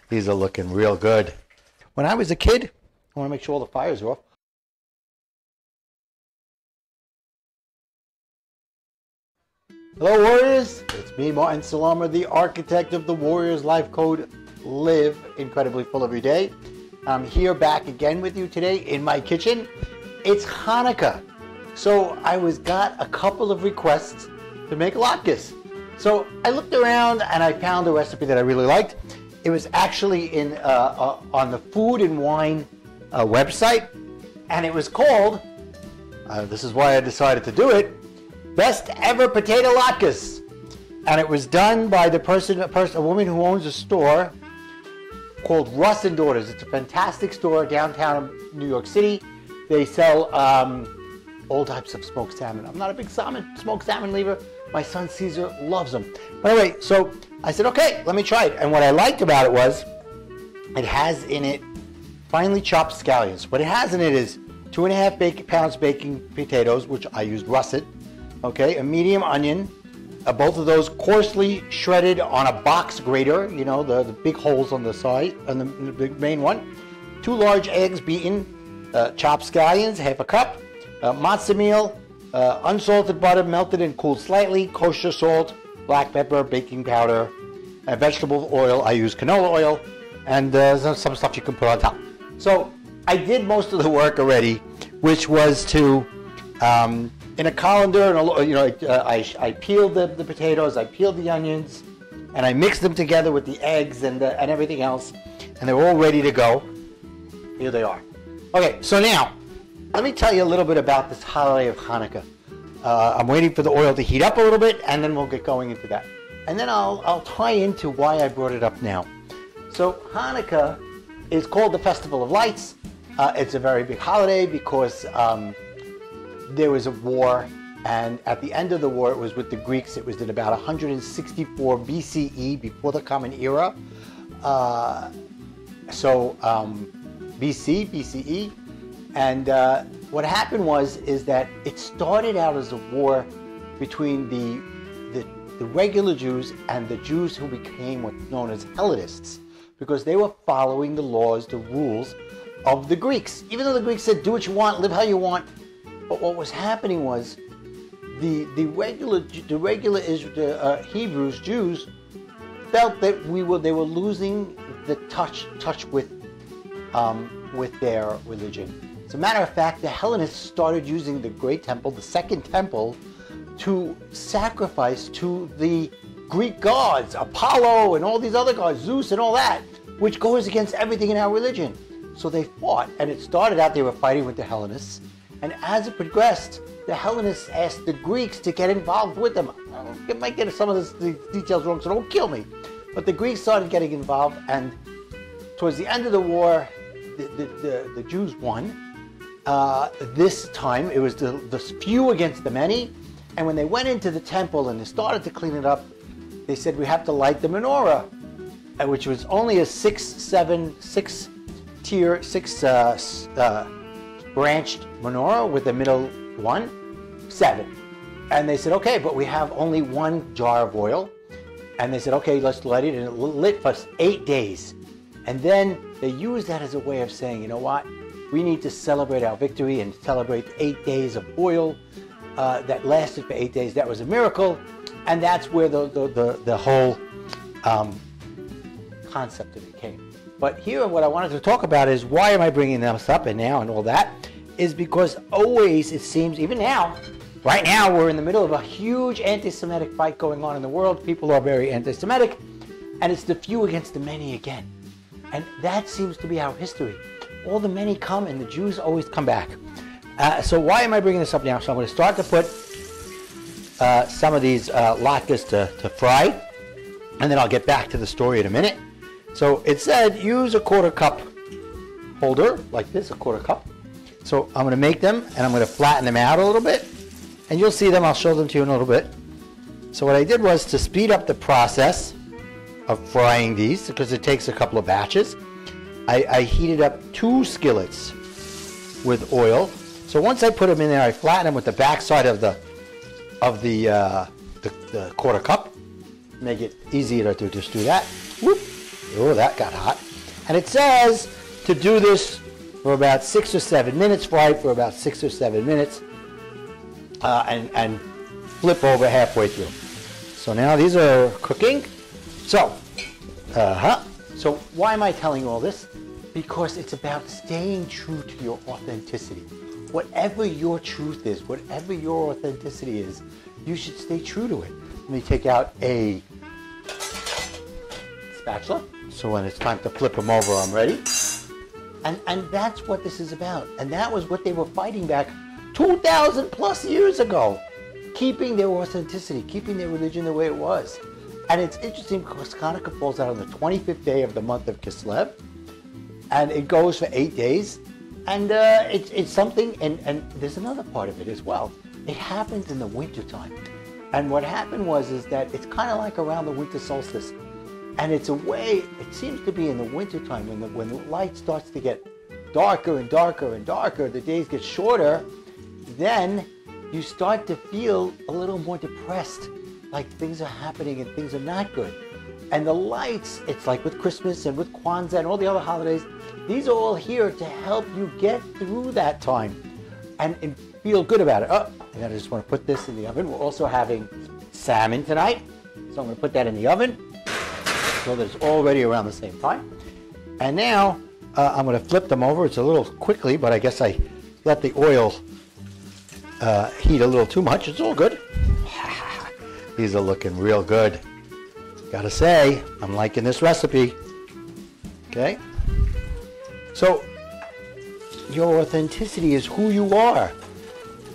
These are looking real good. When I was a kid, I want to make sure all the fires are off. Hello, Warriors. It's me, Martin Salama, the architect of the Warriors Life Code. Live incredibly full every day. I'm here back again with you today in my kitchen. It's Hanukkah. So I got a couple of requests to make latkes. So I looked around and I found a recipe that I really liked. It was actually on the Food and Wine website, and it was called, this is why I decided to do it, Best Ever Potato Latkes. And it was done by a woman who owns a store called Russ & Daughters. It's a fantastic store downtown New York City. They sell all types of smoked salmon. I'm not a big smoked salmon lever. My son Caesar loves them. But anyway, so I said, okay, let me try it. And what I liked about it was it has in it finely chopped scallions. What it has in it is 2.5 pounds baking potatoes, which I used russet, okay, a medium onion, both of those coarsely shredded on a box grater, you know, the big holes on the side, on the big main one, 2 large eggs beaten, chopped scallions, half a cup, matzo meal, unsalted butter melted and cooled slightly, kosher salt, black pepper, baking powder, vegetable oil. I use canola oil, and some stuff you can put on top. So I did most of the work already, which was to, in a colander, I peeled the potatoes, I peeled the onions, and I mixed them together with the eggs and everything else, and they're all ready to go. Here they are. Okay, so now, let me tell you a little bit about this holiday of Hanukkah. I'm waiting for the oil to heat up a little bit, and then we'll get going into that. And then I'll tie into why I brought it up now. So Hanukkah is called the Festival of Lights. It's a very big holiday because there was a war, and at the end of the war, it was with the Greeks. It was in about 164 BCE, before the Common Era. BCE. And what happened is that it started out as a war between the regular Jews and the Jews who became what's known as Hellenists, because they were following the laws, the rules of the Greeks. Even though the Greeks said, do what you want, live how you want. But what was happening was the regular Hebrews, Jews, felt that they were losing the touch with their religion. As a matter of fact, the Hellenists started using the Great Temple, the Second Temple, to sacrifice to the Greek gods, Apollo and all these other gods, Zeus and all that, which goes against everything in our religion. So they fought, and it started out they were fighting with the Hellenists, and as it progressed, the Hellenists asked the Greeks to get involved with them. I might get some of the details wrong, so don't kill me. But the Greeks started getting involved, and towards the end of the war, the Jews won. This time it was the few against the many, and when they went into the temple and they started to clean it up, they said we have to light the menorah, which was only a branched menorah with the middle one, 7. And they said, okay, but we have only 1 jar of oil. And they said, okay, let's light it, and it lit for 8 days. And then they used that as a way of saying, you know what? We need to celebrate our victory and celebrate 8 days of oil that lasted for 8 days. That was a miracle, and that's where the whole concept of it came. But here, what I wanted to talk about is why am I bringing this up and now and all that? Is because always it seems, even now, right now we're in the middle of a huge anti-Semitic fight going on in the world. People are very anti-Semitic, and it's the few against the many again. And that seems to be our history. All the many come, and the Jews always come back. So why am I bringing this up now? So I'm going to start to put some of these latkes to fry, and then I'll get back to the story in a minute. So it said use a 1/4 cup holder, like this, a 1/4 cup. So I'm going to make them, and I'm going to flatten them out a little bit, and you'll see them. I'll show them to you in a little bit. So what I did was to speed up the process of frying these, because it takes a couple of batches. I heated up 2 skillets with oil. So once I put them in there, I flatten them with the back side of the 1/4 cup. Make it easier to just do that. Whoop, Oh, that got hot. And it says to do this for about 6 or 7 minutes, fry it for about 6 or 7 minutes, and flip over halfway through. So now these are cooking. So, so why am I telling you all this? Because it's about staying true to your authenticity. Whatever your truth is, whatever your authenticity is, you should stay true to it. Let me take out a spatula, so when it's time to flip them over, I'm ready. And that's what this is about. And that was what they were fighting back 2,000 plus years ago. Keeping their authenticity, keeping their religion the way it was. And it's interesting because Hanukkah falls out on the 25th day of the month of Kislev. And it goes for 8 days. And it's something, and there's another part of it as well. It happens in the wintertime. And what happened is that it's kind of like around the winter solstice. And it's a way, it seems to be in the wintertime when the light starts to get darker and darker and darker, the days get shorter, then you start to feel a little more depressed, like things are happening and things are not good. And the lights, it's like with Christmas and with Kwanzaa and all the other holidays, these are all here to help you get through that time and feel good about it. Oh, and then I just want to put this in the oven. We're also having salmon tonight, so I'm going to put that in the oven so that it's all ready around the same time. And now I'm going to flip them over. It's a little quickly, but I guess I let the oil heat a little too much. It's all good. These are looking real good. Gotta say, I'm liking this recipe. Okay? So, your authenticity is who you are.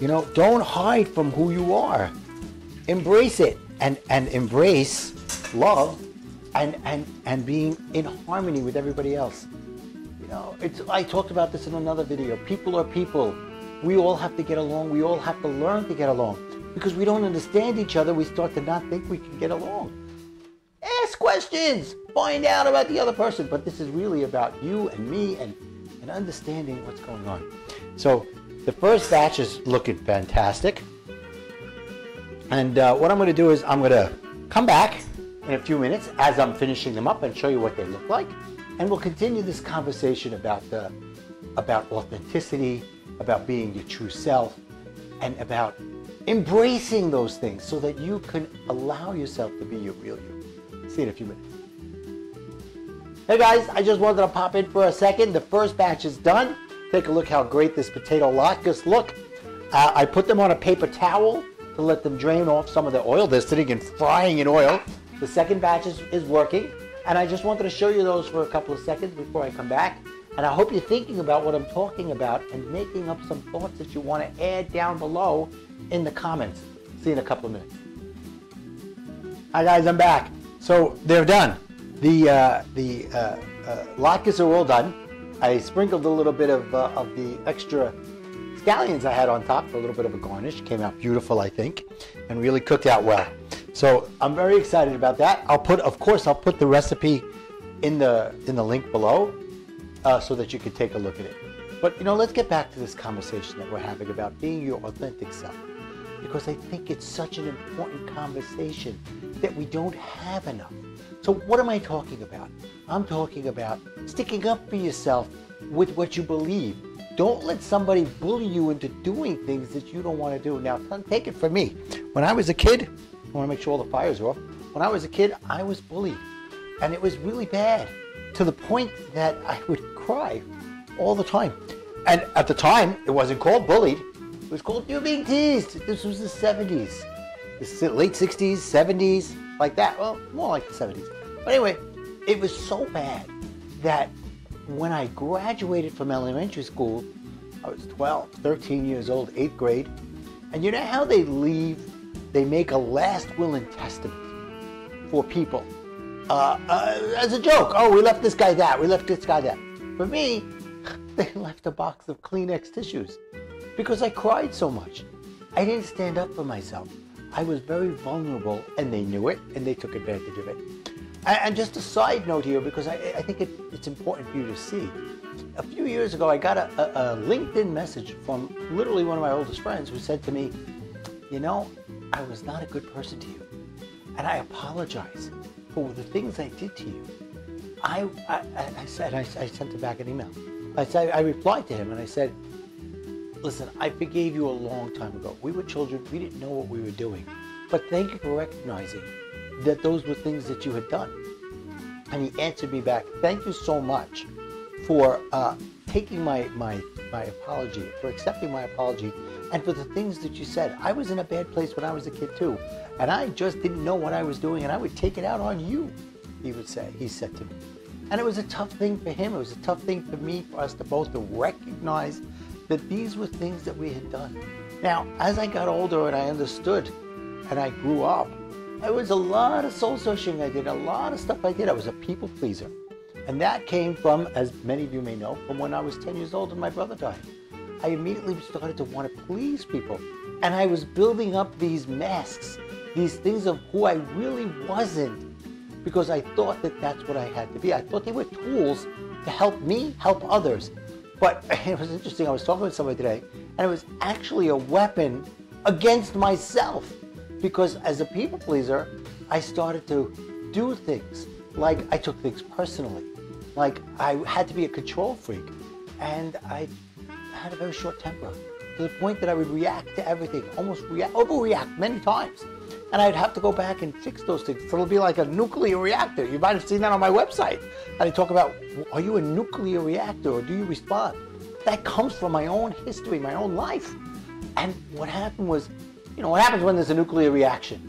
You know, don't hide from who you are. Embrace it and embrace love and being in harmony with everybody else. You know, I talked about this in another video. People are people. We all have to get along. We all have to learn to get along. Because we don't understand each other, we start to not think we can get along. Ask questions. Find out about the other person. But this is really about you and me and understanding what's going on. So the first batch is looking fantastic. And what I'm going to do is I'm going to come back in a few minutes as I'm finishing them up and show you what they look like. And we'll continue this conversation about authenticity, about being your true self, and about embracing those things so that you can allow yourself to be your real you. See you in a few minutes. Hey guys, I just wanted to pop in for a second. The first batch is done. Take a look how great this potato latkes look. I put them on a paper towel to let them drain off some of the oil. They're sitting and frying in oil. The second batch is working. And I just wanted to show you those for a couple of seconds before I come back. And I hope you're thinking about what I'm talking about and making up some thoughts that you want to add down below in the comments. See you in a couple of minutes. Hi guys, I'm back. So they're done. The latkes are all done. I sprinkled a little bit of the extra scallions I had on top for a little bit of a garnish. Came out beautiful, I think, and really cooked out well. So I'm very excited about that. Of course, I'll put the recipe in the link below so that you can take a look at it. But you know, let's get back to this conversation that we're having about being your authentic self, because I think it's such an important conversation that we don't have enough. So what am I talking about? I'm talking about sticking up for yourself with what you believe. Don't let somebody bully you into doing things that you don't want to do. Now, take it from me. When I was a kid, I want to make sure all the fires are off. When I was a kid, I was bullied. And it was really bad, to the point that I would cry all the time. And at the time, it wasn't called bullied. It was called you're being teased. This was the 70s. The late 60s, 70s, like that. Well, more like the 70s. But anyway, it was so bad that when I graduated from elementary school, I was 12, 13 years old, 8th grade. And you know how they make a last will and testament for people as a joke. Oh, we left this guy that, we left this guy that. For me, they left a box of Kleenex tissues because I cried so much. I didn't stand up for myself. I was very vulnerable, and they knew it, and they took advantage of it. And just a side note here, because I think it's important for you to see. A few years ago, I got a LinkedIn message from literally one of my oldest friends who said to me, you know, I was not a good person to you, and I apologize for the things I did to you. I said, I sent him back an email. I replied to him and I said, listen, I forgave you a long time ago. We were children. We didn't know what we were doing. But thank you for recognizing that those were things that you had done. And he answered me back, thank you so much for taking my apology, for accepting my apology, and for the things that you said. I was in a bad place when I was a kid too, and I just didn't know what I was doing, and I would take it out on you, he said to me. And it was a tough thing for him. It was a tough thing for me, for us to both to recognize that these were things that we had done. Now, as I got older and I understood and I grew up, there was a lot of soul searching I did, a lot of stuff I did. I was a people pleaser. And that came from, as many of you may know, from when I was 10 years old and my brother died. I immediately started to want to please people. And I was building up these masks, these things of who I really wasn't, because I thought that that's what I had to be. I thought they were tools to help me help others. But it was interesting, I was talking with somebody today, and it was actually a weapon against myself. Because as a people pleaser, I started to do things. Like I took things personally. Like I had to be a control freak. And I had a very short temper, to the point that I would react to everything, almost overreact many times. And I'd have to go back and fix those things. So it'll be like a nuclear reactor. You might have seen that on my website. And I talk about, are you a nuclear reactor or do you respond? That comes from my own history, my own life. And what happened was, you know, what happens when there's a nuclear reaction?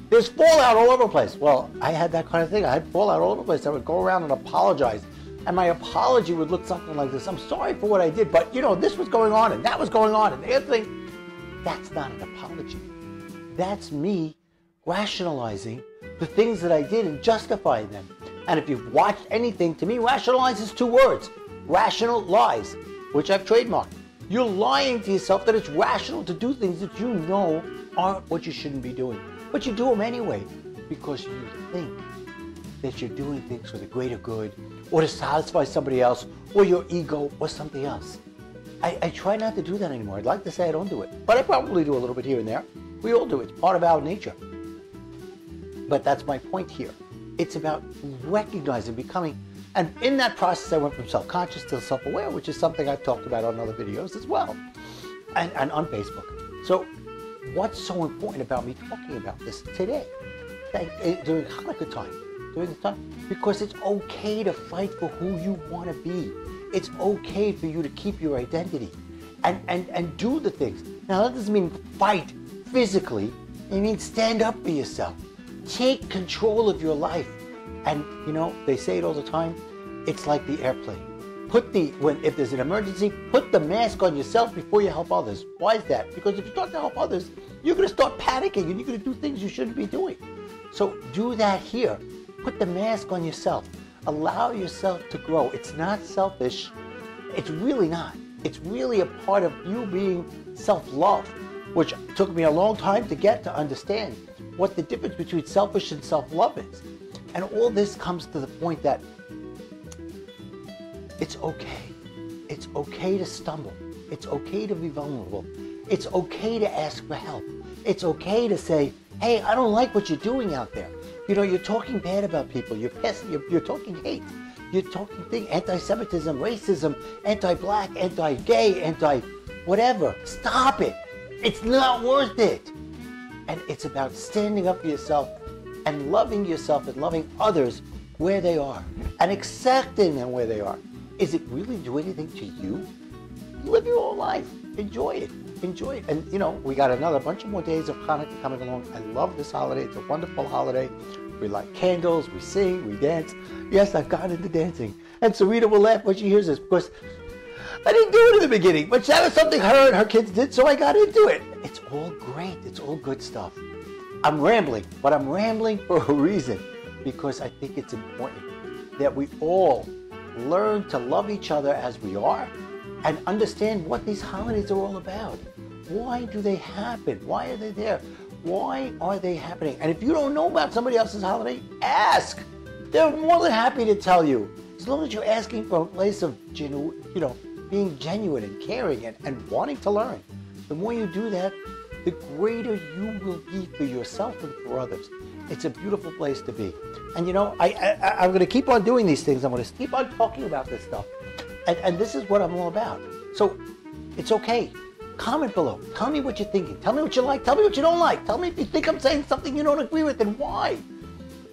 There's fallout all over the place. Well, I had that kind of thing. I had fallout all over the place. I would go around and apologize. And my apology would look something like this. I'm sorry for what I did, but you know, this was going on and that was going on and the other thing. That's not an apology. That's me rationalizing the things that I did and justifying them. And if you've watched anything, to me, rationalize is two words. Rational lies, which I've trademarked. You're lying to yourself that it's rational to do things that you know aren't what you shouldn't be doing. But you do them anyway because you think that you're doing things for the greater good or to satisfy somebody else or your ego or something else. I try not to do that anymore. I'd like to say I don't do it, but I probably do a little bit here and there. We all do it. It's part of our nature. But that's my point here. It's about recognizing, becoming, and in that process I went from self-conscious to self-aware, which is something I've talked about on other videos as well, and on Facebook. So what's so important about me talking about this today, during Hanukkah time, because it's okay to fight for who you want to be. It's okay for you to keep your identity and do the things. Now that doesn't mean fight physically. It means stand up for yourself. Take control of your life. And you know, they say it all the time, it's like the airplane. If there's an emergency, put the mask on yourself before you help others. Why is that? Because if you start to help others, you're going to start panicking and you're going to do things you shouldn't be doing. So do that here. Put the mask on yourself. Allow yourself to grow. It's not selfish. It's really not. It's really a part of you being self-love, which took me a long time to understand what the difference between selfish and self-love is. And all this comes to the point that it's okay. It's okay to stumble. It's okay to be vulnerable. It's okay to ask for help. It's okay to say, hey, I don't like what you're doing out there. You know, you're talking bad about people. You're talking hate. You're talking anti-Semitism, racism, anti-black, anti-gay, anti-whatever. Stop it. It's not worth it. And it's about standing up for yourself and loving yourself and loving others where they are and accepting them where they are. Is it really do anything to you? Live your whole life. Enjoy it. Enjoy it. And you know, we got another bunch of more days of Hanukkah coming along. I love this holiday. It's a wonderful holiday. We light candles, we sing, we dance. Yes, I've gotten into dancing. And Sarita will laugh when she hears this because I didn't do it in the beginning, but that was something her and her kids did, so I got into it. It's all great. It's all good stuff. I'm rambling, but I'm rambling for a reason because I think it's important that we all learn to love each other as we are and understand what these holidays are all about. Why do they happen? Why are they there? Why are they happening? And if you don't know about somebody else's holiday, ask. They're more than happy to tell you. As long as you're asking from a place of being genuine and caring and wanting to learn. The more you do that, the greater you will be for yourself and for others. It's a beautiful place to be. And you know, I'm going to keep on doing these things. I'm going to keep on talking about this stuff. And this is what I'm all about. So it's okay. Comment below. Tell me what you're thinking. Tell me what you like. Tell me what you don't like. Tell me if you think I'm saying something you don't agree with and why.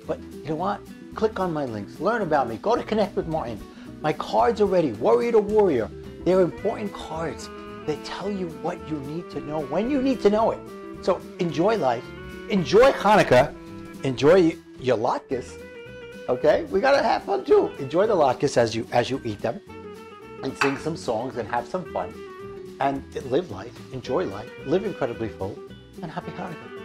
But you know what? Click on my links. Learn about me. Go to Connect with Martin. My cards are ready. Warrior to Warrior. They're important cards. They tell you what you need to know when you need to know it. So enjoy life. Enjoy Hanukkah. Enjoy your latkes. Okay? We got to have fun too. Enjoy the latkes as you eat them. And sing some songs and have some fun. And live life. Enjoy life. Live incredibly full. And happy Hanukkah.